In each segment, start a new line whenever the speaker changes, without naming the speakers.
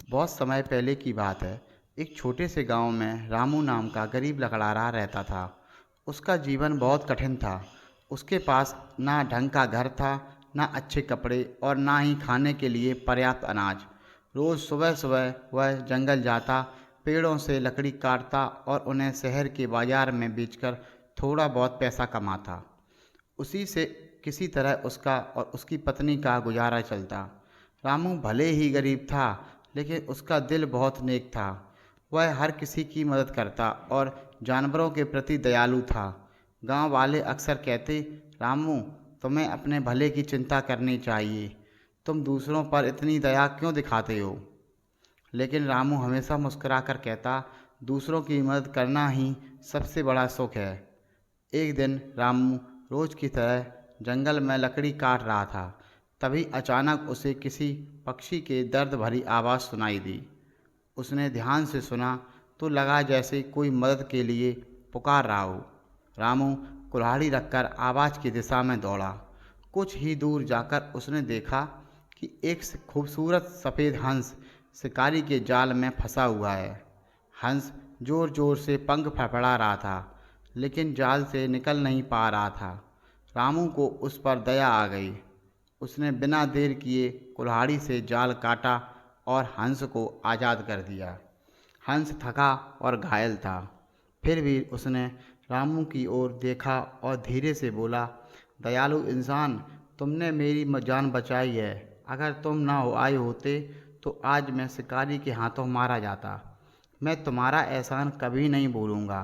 बहुत समय पहले की बात है। एक छोटे से गांव में रामू नाम का गरीब लकड़हारा रहता था। उसका जीवन बहुत कठिन था। उसके पास ना ढंग का घर था, ना अच्छे कपड़े और ना ही खाने के लिए पर्याप्त अनाज। रोज़ सुबह सुबह वह जंगल जाता, पेड़ों से लकड़ी काटता और उन्हें शहर के बाजार में बेचकर थोड़ा बहुत पैसा कमाता। उसी से किसी तरह उसका और उसकी पत्नी का गुजारा चलता। रामू भले ही गरीब था, लेकिन उसका दिल बहुत नेक था। वह हर किसी की मदद करता और जानवरों के प्रति दयालु था। गांव वाले अक्सर कहते, रामू, तुम्हें अपने भले की चिंता करनी चाहिए। तुम दूसरों पर इतनी दया क्यों दिखाते हो? लेकिन रामू हमेशा मुस्कुराकर कहता, दूसरों की मदद करना ही सबसे बड़ा सुख है। एक दिन रामू रोज की तरह जंगल में लकड़ी काट रहा था। तभी अचानक उसे किसी पक्षी के दर्द भरी आवाज़ सुनाई दी। उसने ध्यान से सुना तो लगा जैसे कोई मदद के लिए पुकार रहा हो। रामू कुल्हाड़ी रखकर आवाज़ की दिशा में दौड़ा। कुछ ही दूर जाकर उसने देखा कि एक खूबसूरत सफ़ेद हंस शिकारी के जाल में फंसा हुआ है। हंस जोर जोर से पंख फड़फड़ा रहा था, लेकिन जाल से निकल नहीं पा रहा था। रामू को उस पर दया आ गई। उसने बिना देर किए कुल्हाड़ी से जाल काटा और हंस को आज़ाद कर दिया। हंस थका और घायल था, फिर भी उसने रामू की ओर देखा और धीरे से बोला, दयालु इंसान, तुमने मेरी जान बचाई है। अगर तुम ना हो आए होते तो आज मैं शिकारी के हाथों मारा जाता। मैं तुम्हारा एहसान कभी नहीं भूलूंगा।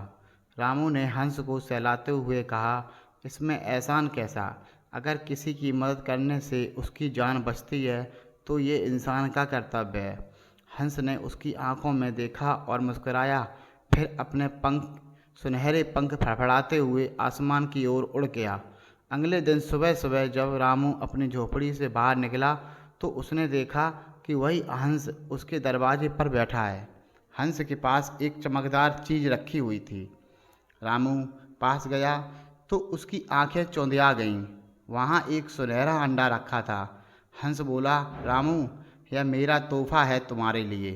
रामू ने हंस को सहलाते हुए कहा, इसमें एहसान कैसा? अगर किसी की मदद करने से उसकी जान बचती है तो ये इंसान का कर्तव्य है। हंस ने उसकी आंखों में देखा और मुस्कुराया, फिर अपने पंख सुनहरे पंख फड़फड़ाते हुए आसमान की ओर उड़ गया। अगले दिन सुबह सुबह जब रामू अपनी झोपड़ी से बाहर निकला तो उसने देखा कि वही हंस उसके दरवाजे पर बैठा है। हंस के पास एक चमकदार चीज़ रखी हुई थी। रामू पास गया तो उसकी आंखें चौंधिया गईं। वहाँ एक सुनहरा अंडा रखा था। हंस बोला, रामू, यह मेरा तोहफा है तुम्हारे लिए।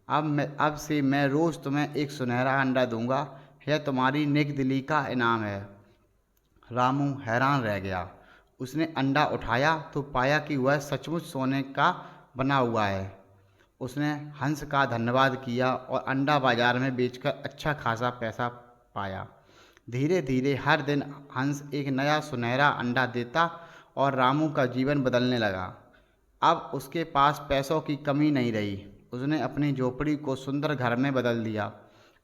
अब से मैं रोज़ तुम्हें एक सुनहरा अंडा दूंगा। यह तुम्हारी नेक दिली का इनाम है। रामू हैरान रह गया। उसने अंडा उठाया तो पाया कि वह सचमुच सोने का बना हुआ है। उसने हंस का धन्यवाद किया और अंडा बाजार में बेचकर अच्छा खासा पैसा पाया। धीरे धीरे हर दिन हंस एक नया सुनहरा अंडा देता और रामू का जीवन बदलने लगा। अब उसके पास पैसों की कमी नहीं रही। उसने अपनी झोपड़ी को सुंदर घर में बदल दिया,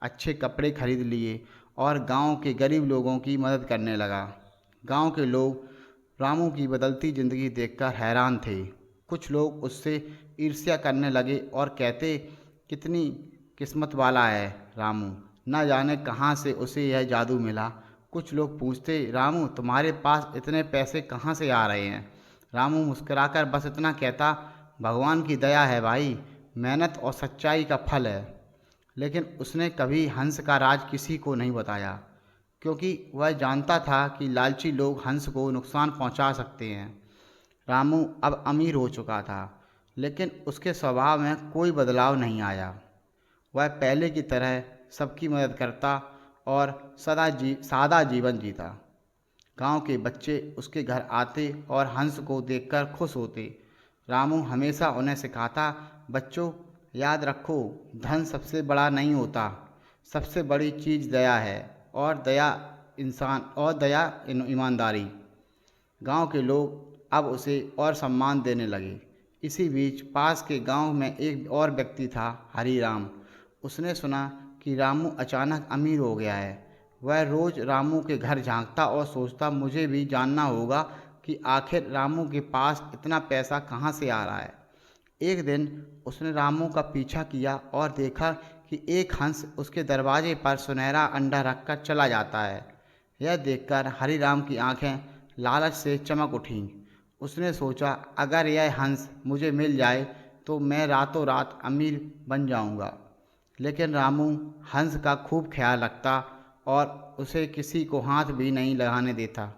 अच्छे कपड़े खरीद लिए और गांव के गरीब लोगों की मदद करने लगा। गांव के लोग रामू की बदलती ज़िंदगी देखकर हैरान थे। कुछ लोग उससे ईर्ष्या करने लगे और कहते, कितनी किस्मत वाला है रामू, न जाने कहाँ से उसे यह जादू मिला। कुछ लोग पूछते, रामू, तुम्हारे पास इतने पैसे कहाँ से आ रहे हैं? रामू मुस्कुराकर बस इतना कहता, भगवान की दया है भाई, मेहनत और सच्चाई का फल है। लेकिन उसने कभी हंस का राज किसी को नहीं बताया, क्योंकि वह जानता था कि लालची लोग हंस को नुकसान पहुंचा सकते हैं। रामू अब अमीर हो चुका था, लेकिन उसके स्वभाव में कोई बदलाव नहीं आया। वह पहले की तरह सबकी मदद करता और सादा जीवन जीता। गांव के बच्चे उसके घर आते और हंस को देखकर खुश होते। रामू हमेशा उन्हें सिखाता, बच्चों, याद रखो, धन सबसे बड़ा नहीं होता, सबसे बड़ी चीज़ दया है। और दया ईमानदारी। गांव के लोग अब उसे और सम्मान देने लगे। इसी बीच पास के गांव में एक और व्यक्ति था, हरीराम। उसने सुना कि रामू अचानक अमीर हो गया है। वह रोज़ रामू के घर झांकता और सोचता, मुझे भी जानना होगा कि आखिर रामू के पास इतना पैसा कहाँ से आ रहा है। एक दिन उसने रामू का पीछा किया और देखा कि एक हंस उसके दरवाजे पर सुनहरा अंडा रखकर चला जाता है। यह देखकर हरीराम की आंखें लालच से चमक उठीं। उसने सोचा, अगर यह हंस मुझे मिल जाए तो मैं रातों रात अमीर बन जाऊंगा। लेकिन रामू हंस का खूब ख्याल रखता और उसे किसी को हाथ भी नहीं लगाने देता।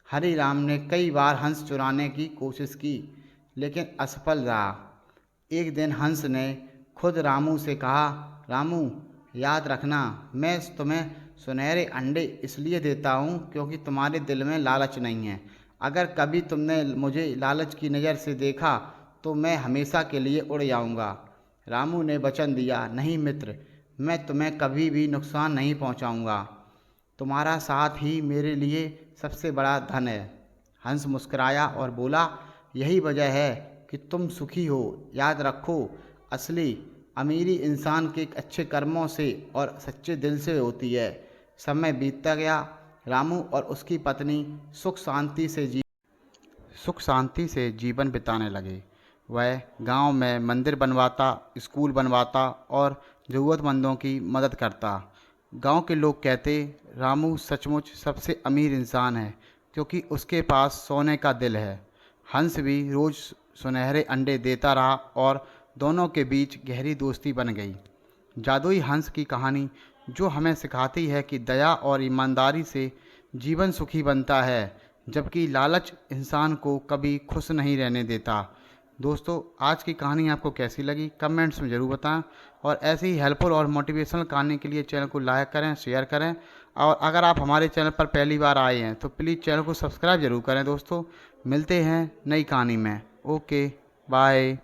हरीराम ने कई बार हंस चुराने की कोशिश की, लेकिन असफल रहा। एक दिन हंस ने खुद रामू से कहा, रामू याद रखना, मैं तुम्हें सुनहरे अंडे इसलिए देता हूँ क्योंकि तुम्हारे दिल में लालच नहीं है। अगर कभी तुमने मुझे लालच की नज़र से देखा तो मैं हमेशा के लिए उड़ जाऊँगा। रामू ने वचन दिया, नहीं मित्र, मैं तुम्हें कभी भी नुकसान नहीं पहुँचाऊँगा। तुम्हारा साथ ही मेरे लिए सबसे बड़ा धन है। हंस मुस्कुराया और बोला, यही वजह है कि तुम सुखी हो। याद रखो, असली अमीरी इंसान के अच्छे कर्मों से और सच्चे दिल से होती है। समय बीतता गया। रामू और उसकी पत्नी सुख शांति से जीवन बिताने लगे। वह गांव में मंदिर बनवाता, स्कूल बनवाता और ज़रूरतमंदों की मदद करता। गांव के लोग कहते, रामू सचमुच सबसे अमीर इंसान है क्योंकि उसके पास सोने का दिल है। हंस भी रोज़ सुनहरे अंडे देता रहा और दोनों के बीच गहरी दोस्ती बन गई। जादुई हंस की कहानी जो हमें सिखाती है कि दया और ईमानदारी से जीवन सुखी बनता है, जबकि लालच इंसान को कभी खुश नहीं रहने देता। दोस्तों, आज की कहानी आपको कैसी लगी कमेंट्स में ज़रूर बताएं, और ऐसी ही हेल्पफुल और मोटिवेशनल कहानी के लिए चैनल को लाइक करें, शेयर करें, और अगर आप हमारे चैनल पर पहली बार आए हैं तो प्लीज़ चैनल को सब्सक्राइब ज़रूर करें। दोस्तों, मिलते हैं नई कहानी में। Okay, bye.